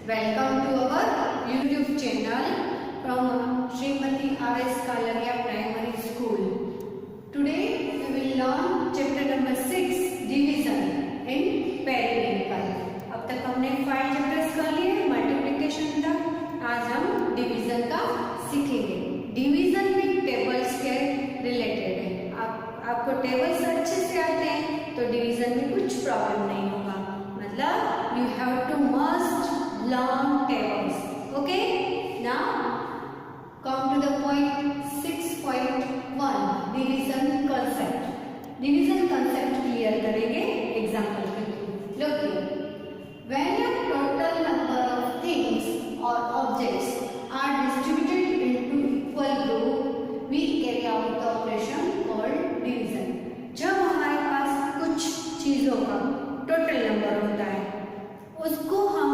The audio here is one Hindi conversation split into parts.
Welcome to our YouTube channel from Srimati R.S. Kalaria Primary School. Today we will learn chapter number 6 division in periodical. अब तक हमने 5 चैप्टर्स कर लिए मल्टीप्लिकेशन तक. आज हम डिवीजन का सीखेंगे. डिवीजन में टेबल्स के रिलेटेड है. आपको टेबल्स अच्छे से आते हैं तो डिवीजन में कुछ प्रॉब्लम नहीं होगा. मतलब you have to must learn tables. Okay, now come to the point 6.1 division concept. Division concept clear करेंगे एग्जांपल के through. Look, when a total number of things और objects are distributed into equal group we carry out the operation called division. जब हमारे पास कुछ चीजों का टोटल नंबर होता है उसको हम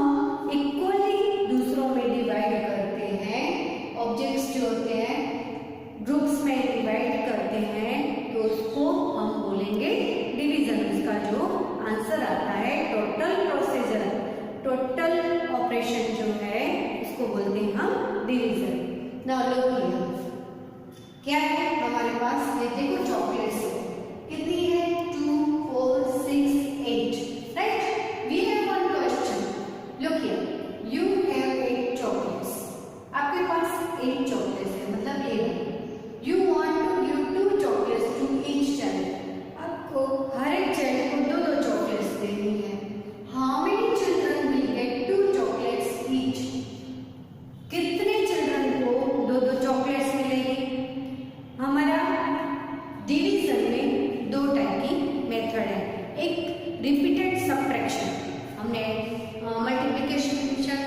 इक्वली दूसरों में डिवाइड करते हैं, ऑब्जेक्ट्स जो होते हैं ग्रुप्स में डिवाइड करते हैं, तो उसको हम बोलेंगे डिवीजन. उसका जो आंसर आता है टोटल प्रोसीजर, टोटल ऑपरेशन जो है उसको बोलते हैं हम डिवीजन. नाउ लुक हियर, क्या है हमारे पास? ये देखो चॉकलेट्स कितनी है? 2, 4, 6, 8. Right, we have one question. Look here, you have 8 chocolates. आपके पास 8 चॉकलेट्स है, मतलब 8. You want to give 2 chocolates to each child. आपको हर एक चाइल्ड को 2-2 चॉकलेट्स देनी है. How many children will get 2 chocolates each? कितने चिल्ड्रन को 2-2 चॉकलेट्स मिलेगी? हमारा डिवीजन में 2 टाइप की मेथड है. एक रिपीटेड सबट्रैक्शन, हमने मल्टीप्लिकेशन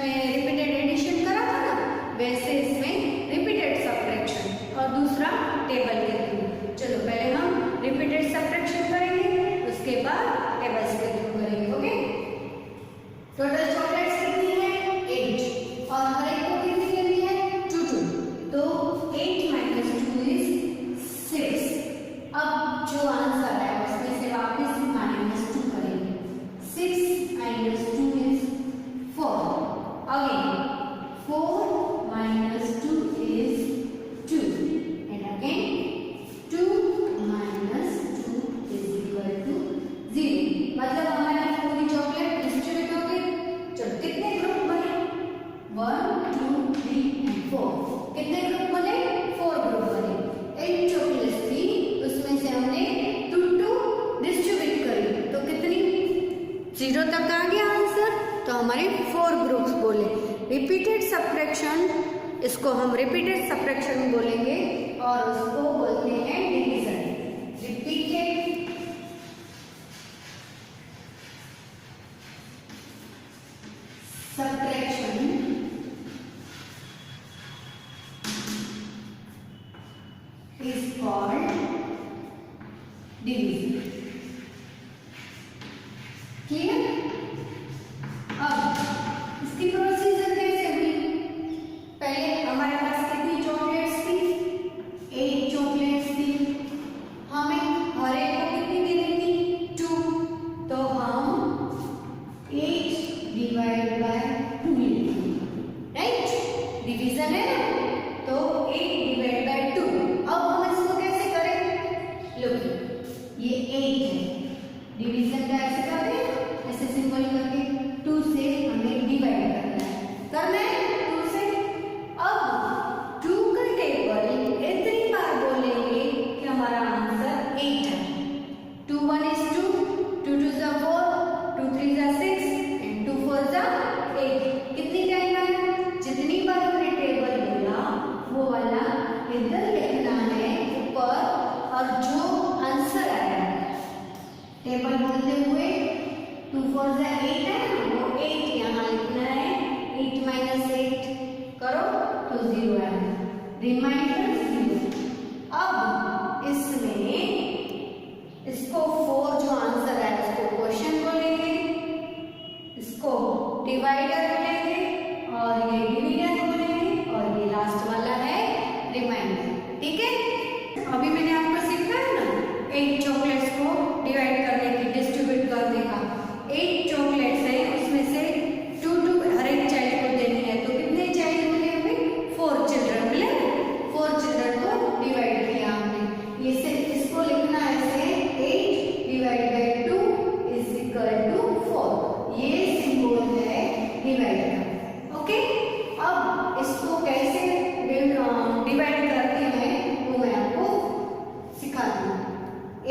में रिपीटेड एडिशन करा था ना, वैसे इसमें रिपीटेड सबट्रैक्शन. और दूसरा टेबल के थ्रू. चलो पहले हम रिपीटेड सबट्रैक्शन करेंगे, उसके बाद टेबल्स के थ्रू करेंगे. ओके, टोटल चॉकलेट्स कितनी है? 8. और हर एक को कितनी देनी है? 2-2. तो 8 - 2 इज 6. अब जो आंसर है उसमें से वापस -2 करेंगे. 6 - 2 is 4. Again 4 - 2 is 2. And again 2 - 2 is equal to 0. मतलब हमारी पूरी चॉकलेट डिस्ट्रीब्यूट हो गई. चलो कितने ग्रुप बने? 1, 2, 3 and 4. कितने ग्रुप बने? 4 ग्रुप बने. 8 चॉकलेट्स थी, उसमें से हमने 2-2 डिस्ट्रीब्यूट करी, तो कितनी? 0 तक आ गया आंसर. तो हमारे 4 ग्रुप्स बोले. रिपीटेड सबट्रैक्शन, इसको हम रिपीटेड सबट्रैक्शन बोलेंगे और उसको बोलते हैं division. Repeated subtraction is called division. Clear? अब इसकी प्रोसीजर कैसे हुई? पहले हमारे पास कितनी चॉकलेट्स थी? 8 चॉकलेट्स थी. हमें हर एक को कितनी देनी थी? 2. तो हम 8 डिवाइड बाय 2 लेंगे. राइट, डिवीजन है ना, तो 8 डिवाइड बाय 2. अब हम इसको कैसे करें? लो, ये 8 है, डिवीजन का ऐसे करते हैं, ऐसे सिंबल करके 2 से हमें डिवाइड करना है 2 से. अब 2 का टेबल इतनी बार बोलेंगे कि हमारा आंसर 8 है. 2 - 1 is 2, 2 - 2 is 4, 2 - 3 is 6 and 2 - 4 is 8. कितनी टाइम आया? जितनी बार हमने टेबल बोला वो वाला इधर लिखना है ऊपर, और जो आंसर आया टेबल बोलते हुए 2 - 4 is 8 है, वो 8 यहाँ लिखना है. 8 - 8 करो तो 0 है, रिमाइंडर 0. अब इसमें इसको 4 जो आंसर है उसको क्वेश्चन बोलेंगे, इसको डिवाइडर बोलेंगे, और ये डिवीजन बोलेंगे, और ये लास्ट वाला है रिमाइंडर. ठीक है, अभी मैंने आपको सिखाया ना 8 चॉकलेट्स को डिवाइड करने की, डिस्ट्रीब्यूट करने का. 8 चॉकलेट्स है, उसमें से 2-2 हर एक चाइल्ड डिवाइड करते हैं। ओके, अब इसको कैसे डिवाइड करते हैं वो मैं आपको सिखाती हूँ।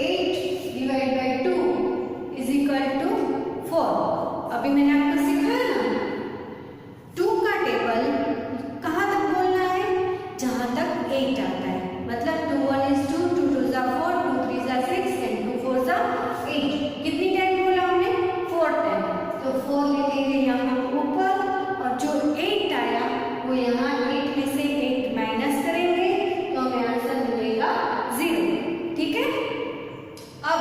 8 divide by 2 is equal to 4। अभी मैंने आपको सिखाया ना, 2 का टेबल कहाँ तक बोलना है, जहाँ तक 8 आता है। मतलब 2 1 is 2, 2 2 is 4, 2 3 is 6 and 2 4 is 8। कितनी टाइम बोला हमने, 4 टाइम। तो 4 लिखेंगे यहाँ ऊपर, और जो 8 आया वो यहाँ 8 में से 8 माइनस करेंगे तो हमें आंसर मिलेगा 0। ठीक है, अब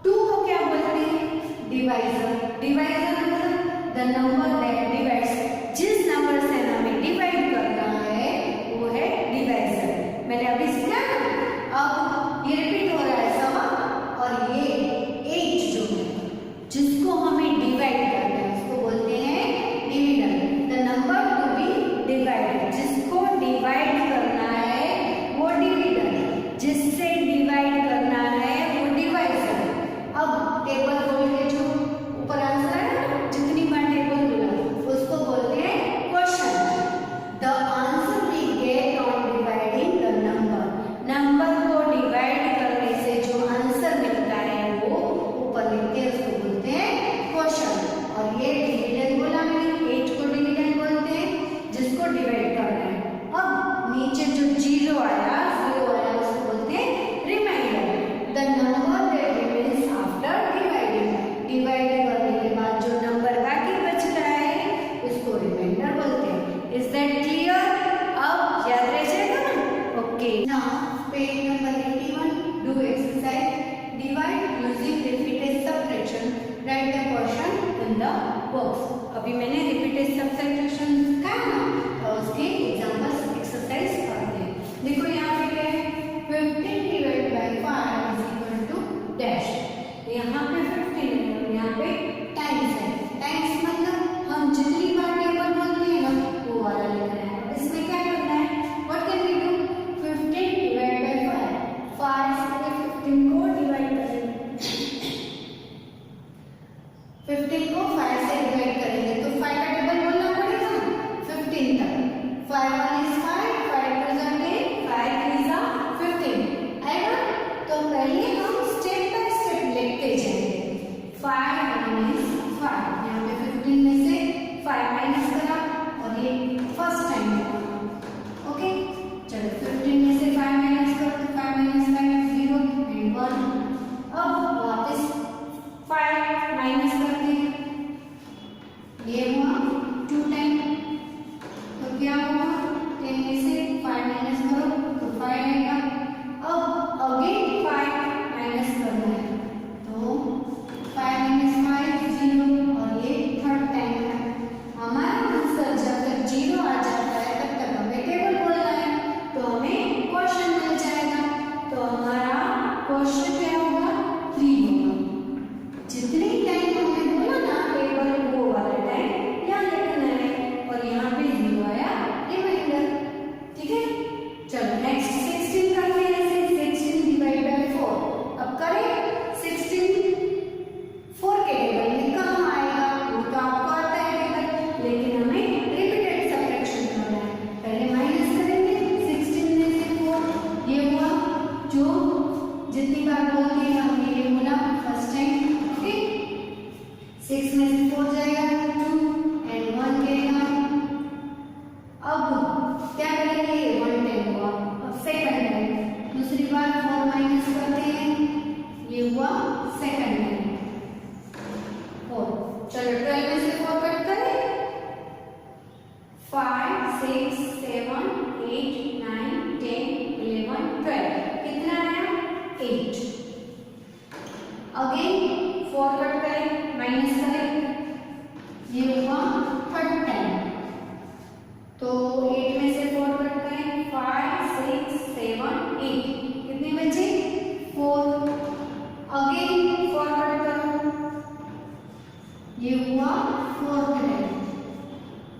2 को क्या बोलते हैं, डिवाइजर। डिवाइजर मतलब द नंबर दैट डिवाइड्स, जिस नंबर से हमें डिवाइड करना है वो है डिवाइजर। मैंने अभी सिखाया, अब ये रिपीट हो रहा है सब, और ये 8 जो है जिसको हमें डिवाइड करना है उसको बोलते हैं division. The number to be divided, जिसको डिवाइड करना है वो डिविजन, जिससे डिवाइड करना है वो डिवाइजर। अब टेबल खोल के जो ऊपर आंसर है, जितनी बार टेबल खोला उसको बोलते हैं question. The answer we get on dividing the number, number को डिवाइड करने से जो आंसर मिलता है वो ऊपर लिखते हैं, उसको बोलते हैं क्वेश्चन। और ये डिविजन बोला मैंने, 8 को डिविजन बोलते हैं जिसको डिवाइड करना है। अब नीचे जो 0 आया उसको बोलते हैं reminder. The number that remains after dividing, divide करने के बाद जो नंबर बाकी बचता है उसको रिमाइंडर बोलते हैं। Is that clear? अब याद रह जाएगा ना? Okay, now page number 81, do exercise, divide using repeated subtraction, right the question in the box. अभी मैंने रिपीटेड सब्ट्रैक्शन सिखाया ना, तो उसके एग्जांपल्स एक्सरसाइज करते हैं। देखो यहाँ पे क्या है, 15 divide by 5 is equal to dash. यहाँ पे 15 है और यहाँ पे टाइम्स है। टाइम्स मतलब हम जितनी बार टेबल बोलते हैं ना वो वाला लिखना है। इसमें क्या करना है, what can we do, 15 divide by 5, 5 से 15 को डिवाइड करेंगे, 15 को 5 से डिवाइड करेंगे तो 5 का टेबल बोलना पड़ेगा 15 तक। 5 1 is 5, 5 2 is 10, 5 3 is 15 आएगा। तो पहले हम स्टेप बाय स्टेप लिखते जाएंगे। 5 1 is 5, यहाँ पे 15 में से 5 माइनस करा और ये फर्स्ट टाइम है। ओके, चलो 15 में से 5 माइनस करो तो 5 minus 5 0 and 1। अब वापस 5 माइनस करते हैं, ये हुआ 2 टाइम, तो क्या हुआ, 10 में से 5 माइनस करो तो 5 आएगा। अब अगेन 5 माइनस करना है तो 5 minus 5 0, और ये थर्ड टाइम है। हमारा आंसर जब तक 0 आ जाता है तब तक हमें टेबल बोलना है, तो हमें क्वेश्चन मिल जाएगा। तो हमारा क्वेश्चन क्या होगा, 3 होगा। जितने टाइम हमने बोला ना टेबल वो वाला टाइम यहाँ लिखना है, और यहाँ पे 0 आया रिमाइंडर। ठीक है, चलो नेक्स्ट 16 करते हैं। ऐसे 16 डिवाइड बाय 4, अब करें 16 4 के टेबल में कहाँ आएगा, वो तो आपको आता है टेबल, लेकिन हमें रिपीटेड सब्ट्रैक्शन करना है। पहले माइनस करेंगे 16 में से 4, ये हुआ जो जितनी बार बोलते हैं हमने ये बोला फर्स्ट टाइम। ओके, 6 में से 4 जाएगा 2 and 1 जाएगा। अब क्या करेंगे, 1 टाइम हुआ। अब सेकंड टाइम दूसरी बार 4 माइनस करते हैं, ये हुआ सेकंड टाइम 4। चलो 12 में से 4 कट करें, 5 6 7 8 9 10 11 12, कितना आया 8। अगेन 4 कट करें, माइनस करें, ये हुआ थर्ड टाइम, तो 8 में से 4 कट करें, 5 6 7 8, कितने बचे 4। अगेन 4 कट करो, ये हुआ fourth time,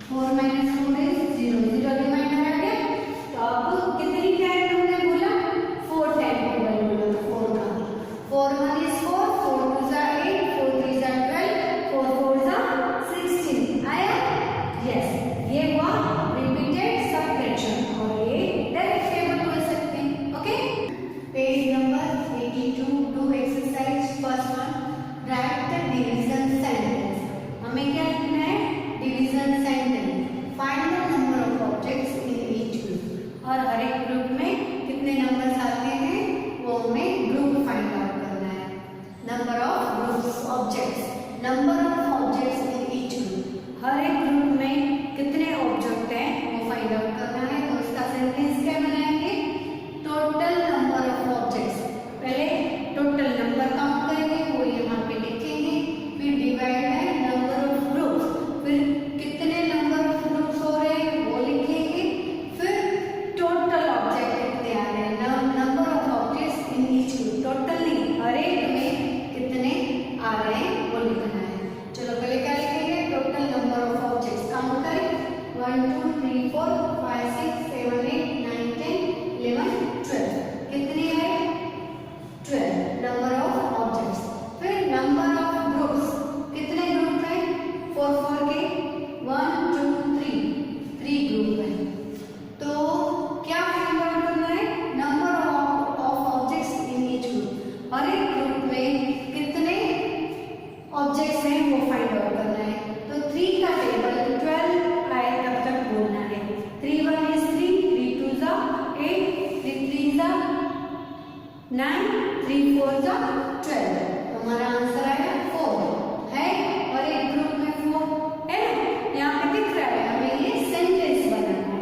4 minus 4 is 0, 0 remainder आ गया। तो अब कितनी टाइम हमने बोला, 4 टाइम टेबल बोला 4 का। 4 1 is 4, 4 2 is 8, 4 3 is 12, 4 4 is 16 हमें क्या लिखना है? Division sentence. Find the number of objects in each group. और हर एक ग्रुप में कितने नंबर्स आते हैं वो हमें ग्रुप फाइंड आउट करना है। Number of groups objects, number of objects in each group. हर एक ग्रुप में कितने ऑब्जेक्ट हैं वो फाइंड आउट करना है। तो उसका सेंटेंस क्या बनाएंगे? Total number of objects. पहले टोटल नंबर काउंट करेंगे, वो यहाँ पे लिखेंगे, फिर divide by number of groups, फिर कितने नंबर ऑफ ग्रुप्स हो रहे हैं वो लिखेंगे, फिर टोटल ऑब्जेक्ट कितने आ रहे हैं, number of objects in each group. Total नहीं, हर एक में कितने आ रहे हैं वो लिखना है। चलो पहले क्या लिखेंगे? Total number of objects count करें। 1 2 3 4 5 6 7 8 9 10 11 12 कितने आए? 12 नंबर ऑफ ऑब्जेक्ट्स। फिर नंबर ऑफ ग्रुप्स, कितने ग्रुप हैं? 4 4 के 1 2 3 ग्रुप हैं। तो क्या फाइंड आउट करना है? Number of objects in each group. हर एक ग्रुप में कितने ऑब्जेक्ट्स हैं वो फाइंड आउट करना है। तो 3 का टेबल 12 आए तब तक बोलना है। 3 1 is 3, 3 2 is 8, 3 3 is 9, 3 4 is 12। तो हमारा आंसर आया 4 है। और एक ग्रुप में 4 है ना, यहाँ पे दिख रहा है। हमें ये सेंटेंस बनाना है।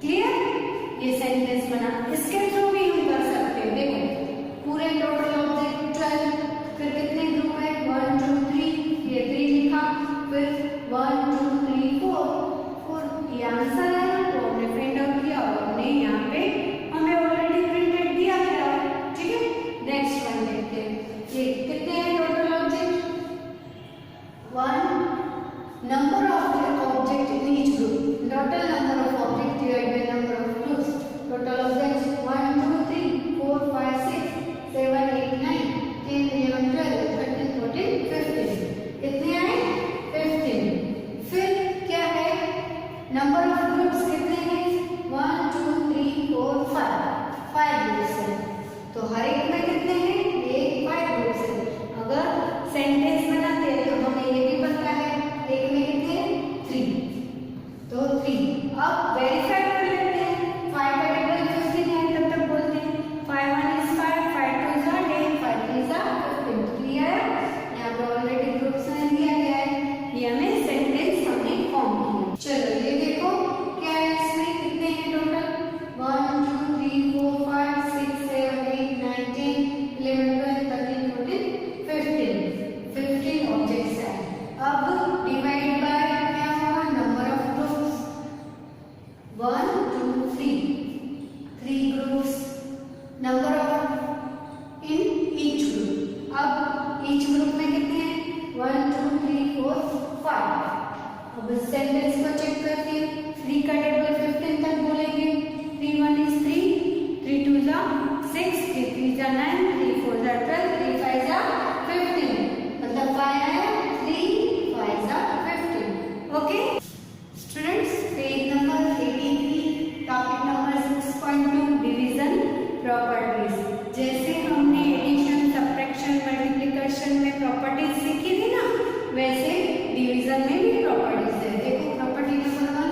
क्लियर? ये सेंटेंस बना, इसके थ्रू भी हम कर सकते हैं। देखो पूरे टोटल ऑब्जेक्ट 12, फिर कितने ग्रुप है? 1 2 3, ये 3 लिखा, फिर 1 2 3 4 ये आंसर है। तो हमने फाइंड आउट किया और हमने यहाँ पे हमें ऑलरेडी प्रिंटेड दिया गया है। ठीक है, नेक्स्ट वन देखते हैं। ये कितने हैं total object? 1 number of object in each group. Total number of object divide by number of groups. Total objects 1 2 3 4 5 6 7 8 9 10 11 12 13 14 15 कितने आए? 15। फिर क्या है? नंबर ऑफ ग्रुप्स कितने हैं? 1 2 3 4 5 ग्रुप्स हैं। तो हर एक में कितने हैं? ये 5 ग्रुप्स हैं। अगर सेंटेंस बनाते हैं तो हमें ये भी पता है, एक में कितने हैं? 3। तो 3। अब वेरीफाई कर लेते हैं। 5 का टेबल 15 है तब तक बोलते हैं 5 1 is 5, 5 2 is 10, 5 3 is 15। क्लियर? यहाँ पे ऑलरेडी ग्रुप्स में दिया गया है, ये हमें सेंटेंस हमने फॉर्म किया। चलो ये देखो क्या है, इसमें कितने हैं टोटल? 1 2 3 4 5 6 7 8 9 10 11 12 13 14 15 ऑब्जेक्ट्स हैं। अब डिवाइड बाय क्या हुआ? Number of groups 1 2 3 groups. Number of in each group. अब ईच ग्रुप में कितने हैं? 1 2 3 4 5। अब इस सेंटेंस को चेक करते हैं। 3 का टेबल 15 तक बोलेंगे। 3 1 is 3, 3 2 is 6, 3 3 is 9, 3 4 is 12, 3 5 is 15। मतलब 5 आया, 3 5 is 15। Okay students, page number 83, topic number 6.2 division properties. जैसे हमने एडिशन, सब्ट्रैक्शन, मल्टीप्लिकेशन में प्रॉपर्टीज सीखी थी ना, वैसे डिवीजन में भी प्रॉपर्टीज है। देखो property number 1,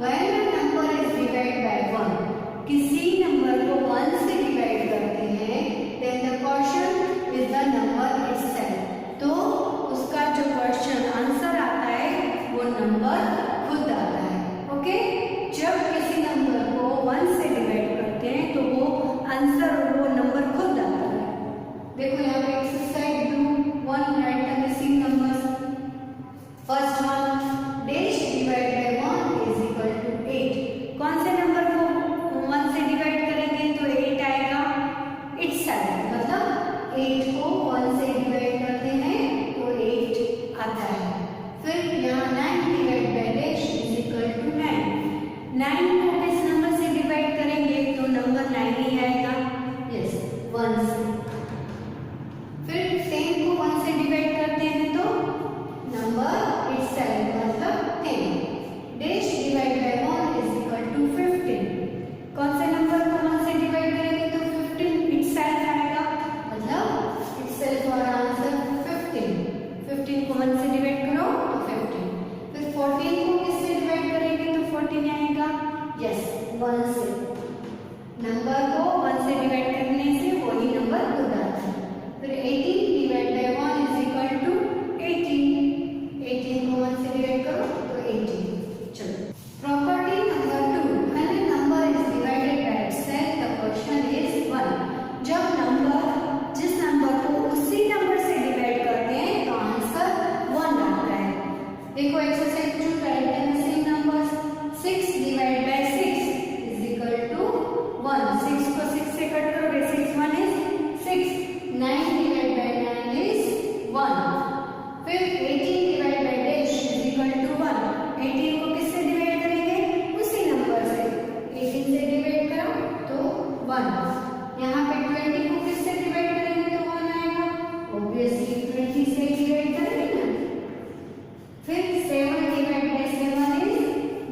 when a number is divide by 1, किसी नंबर को 1 से डिवाइड करते हैं, then the question is the number itself. तो उसका जो क्वेश्चन आंसर आता है वो नंबर खुद आता है। ओके, जब किसी नंबर को 1 से डिवाइड करते हैं तो वो आंसर और वो नंबर खुद आता है। देखो यहाँ पे exercise do 1, write the missing numbers. First one, dash divide by 1 is equal to 8। कौन से नंबर को 1 से डिवाइड करेंगे तो 8 आएगा? इटसेल्फ, मतलब 8 को 1 से डिवाइड करते हैं तो 8 आता है। फिर यहाँ 9 divide by dash is equal to 9। 9 को किस नंबर से डिवाइड करेंगे तो नंबर 9 ही आएगा। यस, 1 से। फिर 10 को 1 से डिवाइड करते हैं तो नंबर इटसेल्फ, मतलब 10। Dash divide by 1 is equal to 15। कौन से नंबर को 1 से डिवाइड करेंगे तो 15 इटसेल्फ आएगा, मतलब इटसेल्फ और आंसर 15। 15 को 1 से डिवाइड करो तो 15 18। चलो, property number 2, when a number is divided by itself, the question is 1। जब नंबर जिस नंबर को उसी नंबर से डिवाइड करते हैं तो आंसर 1 आता है। देखो exercise 2, write the same numbers. 6 divide by 6 is equal to 1। 6 को 6 से कट करोगे, 6 1 इज 6। 9 divide bye 9 is 1। फिर 18 divide by dash is equal to 1। 18 को किससे डिवाइड करेंगे? उसी नंबर से। 18 से डिवाइड करो तो 1। यहाँ पे 20 को किससे डिवाइड करेंगे तो 1 आएगा। ऑब्वियसली 20 से डिवाइड करेंगे ना। फिर 7 डिवाइड बाय 7 इज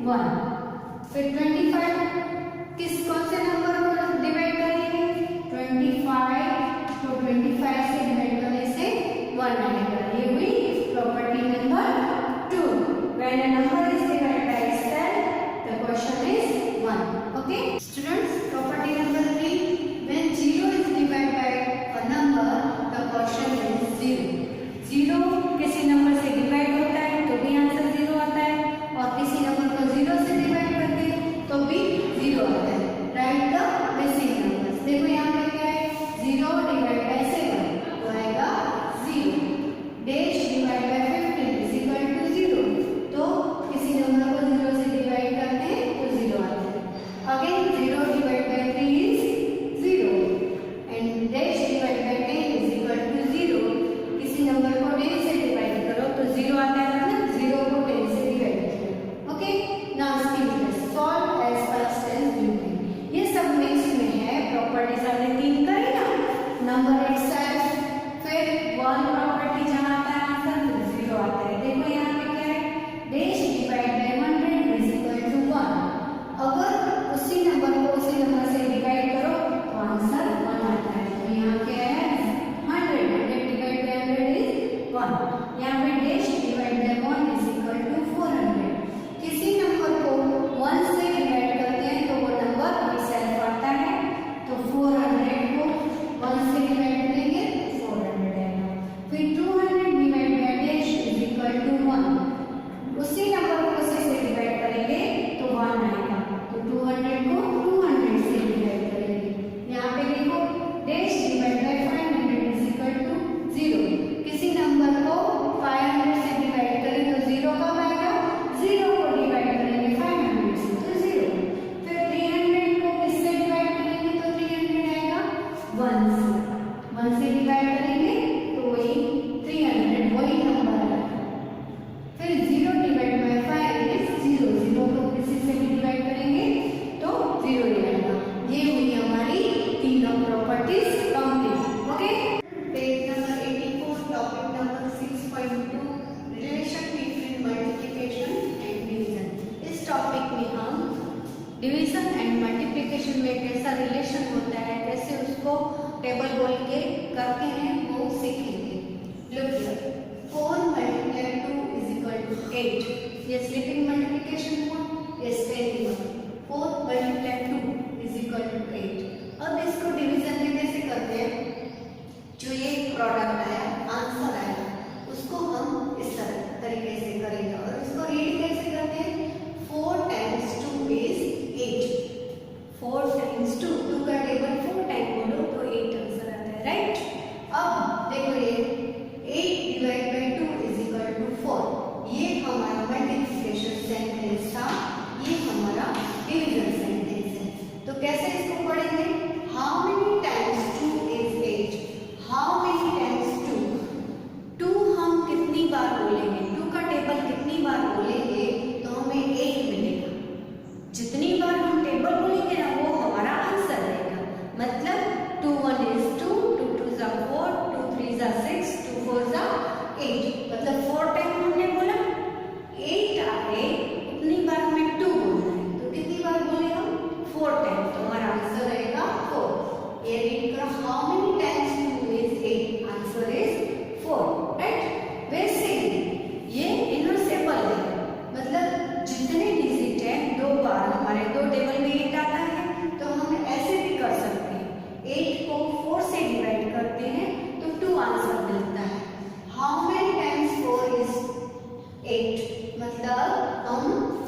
1। फिर 25 किस कौन से नंबर को डिवाइड करेंगे? 25 को 25 से डिवाइड करने से 1 आएगा। ये हुई property number 2। When a number is divided by itself, the question is 1. Okay, students. Property number 3. When 0 is divided by a number, the question is 0. 0 किसी नंबर से डिवाइड होता है तो भी आंसर 0 आता है, और किसी नंबर को 0 से डिवाइड करते हैं तो भी 0 आता है। Right the missing numbers. देखो यहाँ पे क्या है? 0 डिवाइड बाय 7 तो आएगा 0। Dash divide by 15 is equal to 0। तो किसी नंबर को 0 से डिवाइड करते हैं तो 0 आता है। Again 0 divide by 3 is 0 and dash divide by 10 is equal to 0। किसी नंबर को 10 से डिवाइड करो तो 0 आता है, मतलब 0 को 10 से डिवाइड करो। Okay, now skip solve as fast as you can. ये सब मिक्स में है। प्रॉपर्टीज हमने 3 करी ना, नंबर इटसेल्फ, फिर 1 प्रॉपर्टी जहां आता है आंसर, फिर 0 आता है। देखो यहाँ पे क्या है? Dash divide by 100 is equal to 1। अगर उसी नंबर को उसी नंबर से डिवाइड करो तो आंसर 1 आता है। तो यहाँ क्या है? 100 डिवाइड बाय 100 इज 1। यहाँ पे dash divide by 1 is equal to 400। किसी नंबर को 1 से डिवाइड करते हैं तो वो नंबर इटसेल्फ आता है। तो 400 को 1 से डिवाइड करेंगे 400 आएगा। फिर 200 divide by dash is equal to 1। उसी नंबर को उसी से डिवाइड करेंगे तो 1 आएगा। तो 200 को 200 से डिवाइड करेंगे। यहाँ पे देखो dash divide by 500 is equal to 0। किसी नंबर को 500 से डिवाइड करें तो 0 कब आएगा? 0 को डिवाइड करेंगे 500 से तो 0। फिर 300 को किससे डिवाइड करेंगे तो 300 आएगा 1 से। 1 से डिवाइड करेंगे तो वही 300, वही नंबर आएगा। फिर 0 डिवाइड बाय 5 इज 0। 0 को किसी से भी डिवाइड करेंगे तो 0 ही आएगा। ये हुई हमारी तीनों properties complete. Okay, page number 84, topic number 6.2, relation between multiplication and division. इस टॉपिक में हम डिवीजन एंड मल्टीप्लिकेशन में कैसा रिलेशन होता है, कैसे उसको टेबल बोल के करते हैं वो सीखेंगे। Look here, 4 multiply 2 is equal to 8। ये स्लिपिंग मल्टीप्लिकेशन हुआ, ये स्टेडिंग हुआ। 4 मल्टीप्लाई 2 इज इक्वल टू 8। अब इसको डिवीजन में कैसे करते हैं? जो ये प्रोडक्ट आया, आंसर आया, उसको हम इस तरीके से करेंगे। और इसको रीड कैसे करते हैं? 4 टाइम्स 2 इज 8। 4 टाइम्स 2, 2 का टेबल 4 टाइम बोलो तो 8 आंसर आता है। राइट, अब देखो ये 8 divide by 2 is equal to 4। ये हमारा मल्टीप्लिकेशन सेंटेंस था, ये हमारा डिवीजन सेंटेंस है। तो कैसे इसको पढ़ेंगे? How many times 2 is 8। How many times 2, 2 हम कितनी बार बोलेंगे, 2 का टेबल कितनी बार बोलेंगे तो हमें 8 मिलेगा। जितनी बार हम टेबल बोलेंगे ना वो हमारा आंसर रहेगा। मतलब हम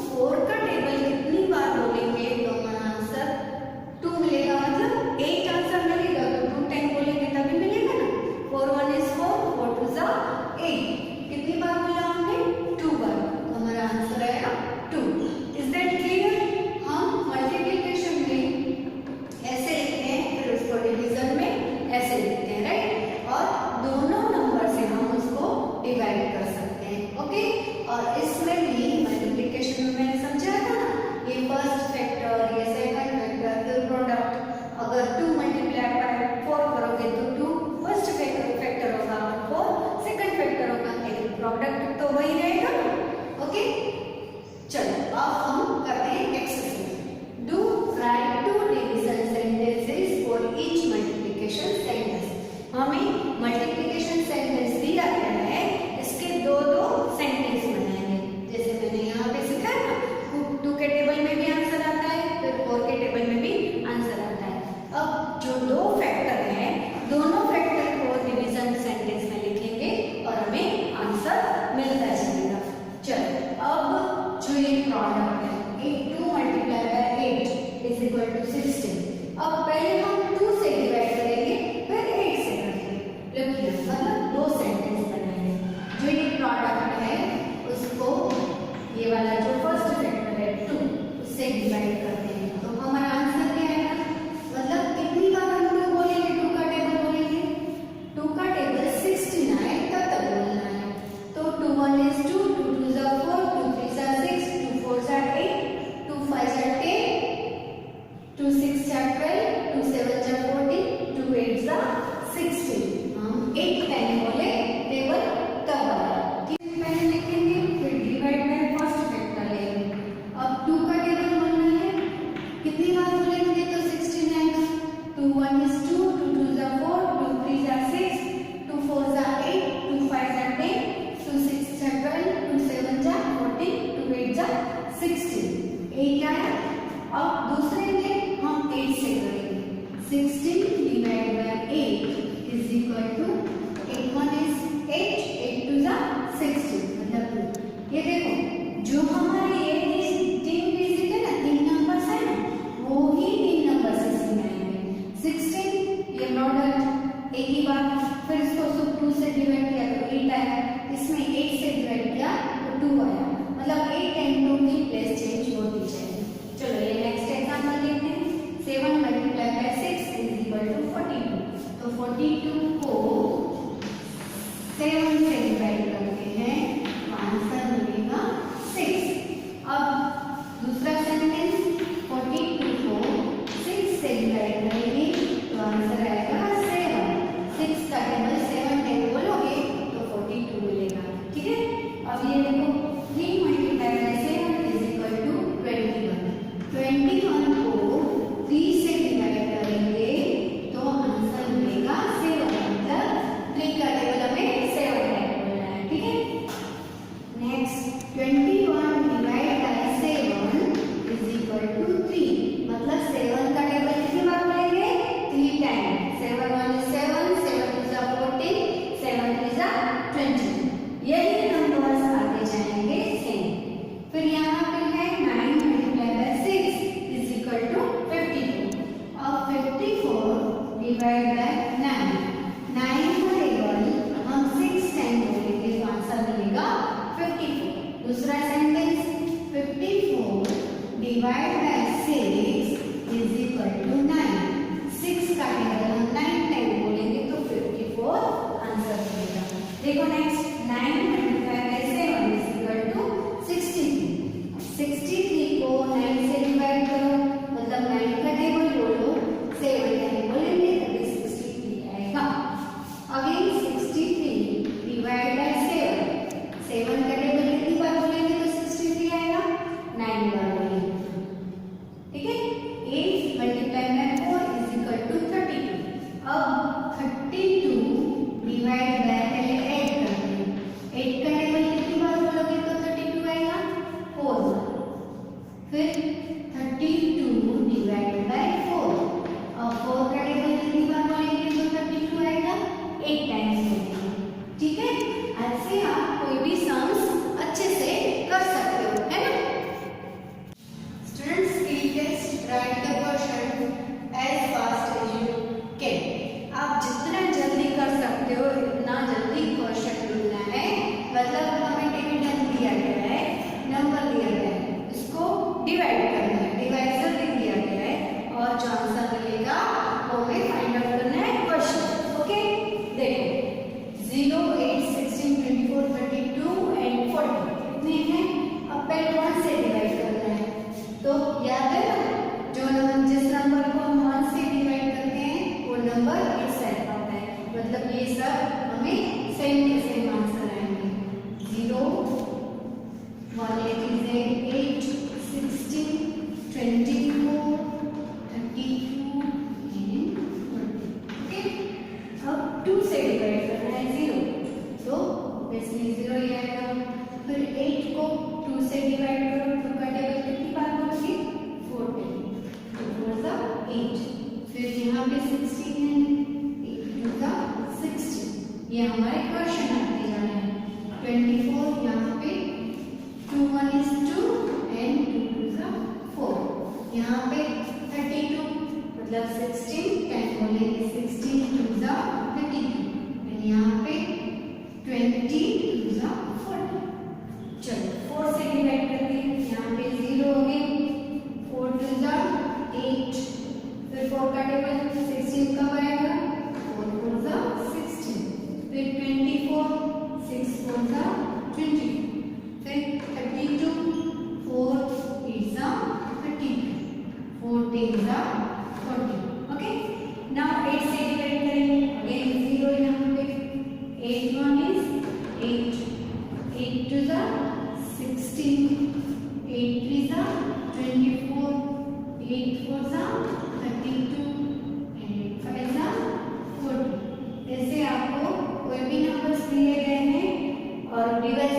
4 का टेबल कितनी बार बोलेंगे तो हमारा आंसर 2 मिलेगा। मतलब 8 आंसर मिलेगा तो 2 10 बोलेंगे तभी मिलेगा ना। 4 1 is 4, 4 2 is 8। कितनी बार बोला हमने? 2 बार, तो हमारा आंसर आएगा 2। Is that clear? हम मल्टीप्लिकेशन में ऐसे लिखते हैं, फिर उसको डिवीजन में ऐसे लिखते हैं, राइट? और दोनों नंबर से हम उसको डिवाइड कर सकते हैं, ओके? और इसमें भी मल्टीप्लिकेशन में मैंने समझाया था ना, ये फर्स्ट फैक्टर, ये सेकंड फैक्टर, फिर प्रोडक्ट। अगर 2 मल्टीप्लाई बाय 4 करोगे तो 2 फर्स्ट फैक्टर होगा और 4 सेकंड फैक्टर होगा, लेकिन प्रोडक्ट तो वही रहेगा, ओके? चलो अब हम करते हैं exercise. Do right 2 division sentences for each multiplication sentence. हमें मल्टीप्लिकेशन सेंटेंस दिया गया है, इसके दो सेंटेंस बनाएंगे। जैसे मैंने यहाँ पे सिखाया ना, 2 के टेबल में भी आंसर आता है, फिर 4 के टेबल में भी आंसर आता है। अब जो 2 फैक्टर हैं, दोनों फैक्टर को डिवीजन सेंटेंस में लिखेंगे और हमें आंसर मिलता जाएगा। चलो अब जो ये प्रोडक्ट है, 2 multiply by 8 is equal to 16। अब पहले हम 2 से डिवाइड करेंगे, फिर 8 से करेंगे। लिखिए, मतलब 2 सेंटेंस बनाएंगे। जो ये प्रोडक्ट है उसको, ये वाला जो फर्स्ट फैक्टर है 2, उससे डिवाइड करते हैं, तो हमारा आंसर क्या आएगा? मतलब कितनी बार हम 2 बोलेंगे, 2 का टेबल बोलेंगे? 2 का टेबल 69 तब तक बोलना है। तो 2 1 is 2, 2 2 is 4, 2 3 is 6, 2 4 is 8, 2 5 is 10, 2 6 is 12, 2 7 is 14, 2 8 is 16। हम 8 10 बोले टेबल तब आया। पहले लिखेंगे, फिर डिवाइड बाय फर्स्ट फैक्टर लेंगे। अब 2 का टेबल बोलना है, कितनी बार बोलेंगे तो 69। 2 1 is 2, 2 2 is 4, 2 3 is 6, 2 4 is 8, 2 5 is 10, 2 6 is 12, 2 7 is 14, 2 8 is 16। 8 आया। अब दूसरे में हम 8 से करेंगे। 16 divide by 8 is equal to 8 1 is 8, 8 2 is 16, मतलब 2। ये देखो, जो हमारे ये 3 डिजिट है ना, 3 नंबर्स है ना, वो ही 3 नंबर से इसमें आएंगे। 16 ये प्रोडक्ट एक ही बार, फिर इसको 2 से डिवाइड किया तो 8 आया, इसमें 8 से डिवाइड किया तो 2 आया। मतलब 8 एंड 2 की प्लेस चेंज होती जाएगी। चलो ये नेक्स्ट एग्जांपल देखते हैं। 7 multiply by 6 is equal to 42। तो 42 को 7 से डिवाइड करते हैं, आंसर मिलेगा 6। अब दूसरा सेंटेंस, 42 को 6 से डिवाइड करेंगे तो आंसर आएगा 7। 6 का टेबल 7 10 बोलोगे तो 42 मिलेगा, ठीक है? अब ये देखो, 3 multiply by 7 is equal to 21। 21 को 3 से डिवाइड करेंगे तो आंसर मिलेगा 7। मतलब 3 का टेबल हमें 7 बोलना है, ठीक है? Next, 21 divide by 7 is equal to 3। मतलब 7 का टेबल कितनी बार बोलेंगे? 3 टाइम। 7 1 is 7, 7 2 is 14, 7 3 is 20। यही नंबर्स आगे जाएंगे सेम। फिर यहाँ पे है 9 multiply by 6 is equal to 52। अब 54 डिवाइड बाय 9, 9 का टेबल हम 6 टाइम बोलेंगे तो आंसर मिलेगा 54। दूसरा sentence, 54 divide by 6 is equal to 9। 6 का टेबल हम 9 टाइम बोलेंगे तो 54 आंसर मिलेगा। देखो next, 9 multiply by 7 is equal to 63। 63 को 9 से डिवाइड करो, मतलब 9 का टेबल बोलो, 7 टाइम बोलेंगे तभी 63 आएगा। अगेन 63 डिवाइड बाय 7, 7 का टेबल कितनी बार बोलेंगे तो 63 आएगा? 9 बार बोलेंगे, ठीक है? 8 multiply by 4 is equal to 32। अब 32 डिवाइड बाय 8 करते हैं। 8 का टेबल पहले 1 से डिवाइड करना है। तो याद है ना, जिस नंबर को हम 1 से डिवाइड करते हैं वो नंबर इस साइड आता है। मतलब ये सब हमें सेम के सेम आंसर आएंगे। 0, 1 is 8, 16, 24, 32 and 40। ओके, अब 2 से डिवाइड करना है 0, तो इसमें 0 ही आएगा। फिर 8 को 2 से डिवाइड करो तो का टेबल कितनी बार होगी? 14, 2 4 8। फिर यहाँ पे 16 है, 8 2 16, ये हमारे क्वेश्चन आते जा रहे हैं। 24 यहाँ पे 2 1 is 2 and 2 2 4। यहाँ पे 32 मतलब 16 10 बोलेंगे, 16 2 32 और यहाँ पे 20 2 40। चलो 4 से डिवाइड करते हैं। यहाँ पे 0 हो गए, 4 2 8। फिर 4 का टेबल 16 कब आएगा? 4 4 16। फिर 24 6 4 20। फिर 32 4 8 32, 4 10 40। ओके, नाउ 8 से डिवाइड करेंगे। अगेन 0 यहाँ पे, 8 1 is 8, 8 2 16, 8 3 24, 8 4 32 and 8 5 40। ऐसे आपको कोई भी नंबर्स दिए गए हैं और डिवाइड